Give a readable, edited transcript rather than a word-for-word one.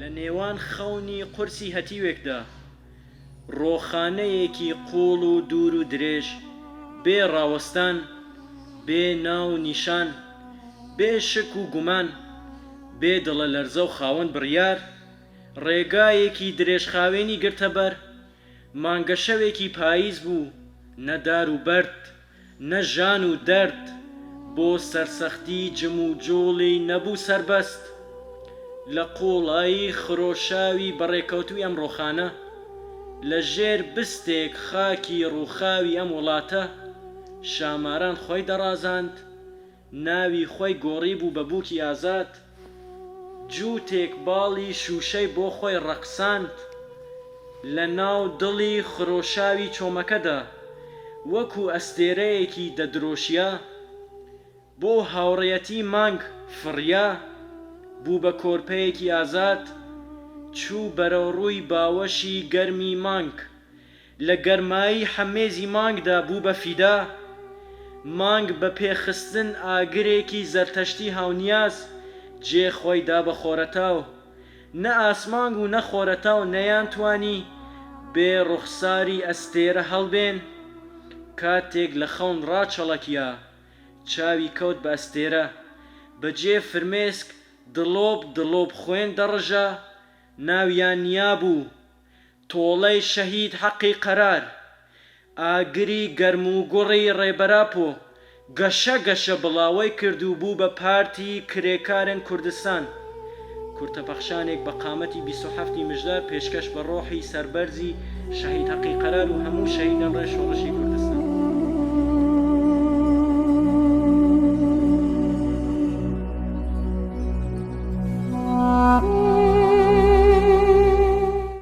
لە نێوان خەونی قورسی هەتیوێکدا ڕۆخانەیەکی قوڵ و دوور و درێژ، بێ ڕاوەستان، بێ ناو نیشان، بێ شک و گومان، بێ دڵە لەرزە و خاوەن بڕیار، ڕێگایەکی درێژخاوێنی گرتە بەر. مانگە شەوێکی پاییز بوو، نە دار و بەرد، نە ژان و دەرد، بۆ سەرسەختی جم و جۆڵی نەبوو سەربەست. لە قوڵایی خرۆشاوی بەڕێکەوتووی ئەم ڕۆخانە، لە ژێر بستێک خاکی ڕووخاوی ئەم وڵاتە، شاماران خۆی دەڕازاند، ناوی خۆی گۆڕی بوو بە بووکی ئازاد، جووتێک باڵی شوشەی بۆ خۆی ڕەقساند. لە ناو دڵی خرۆشاوی چۆمەکەدا وەکو ئەستێرەیەکی دەدرۆشیا، بۆ هاوڕێیەتی مانگ فڕیا، بوو بە کۆرپەیەکی ئازاد، چوو بەرەو ڕووی باوەشی گەرمی مانگ، لە گەرمایی حەمێزی مانگدا بوو بە فیدا. مانگ بە پێخستن ئاگرێکی زەرتەشتی هاونیاز، جێ خۆی دا بە خۆرەتاو، نە ئاسمانگ و نە خۆرەتاو نەیان توانی بێ ڕوخساری ئەستێرە هەڵبێن. کاتێک لە خەون ڕاچەڵەکیا، چاوی کەوت بە ئەستێرە، بەجێ فرمێسک دڵۆب دڵۆب خوێن دەڕژا، ناویان نیابوو تۆڵەی شەهید حەقی قەرار. ئاگری گەرم و گوڕی ڕێبەراپۆ گەشە گەشە بڵاوی کرد و بوو بە پارتی کرێکارن کوردستان. کورتەپەخشانێک بە قامەتی 27 مژدار پێشکەش بە ڕۆحی سەربەرزی شەهید حەقی قەرار و هەموو شەهیدان ڕێژ و ڕەشی کوردستان.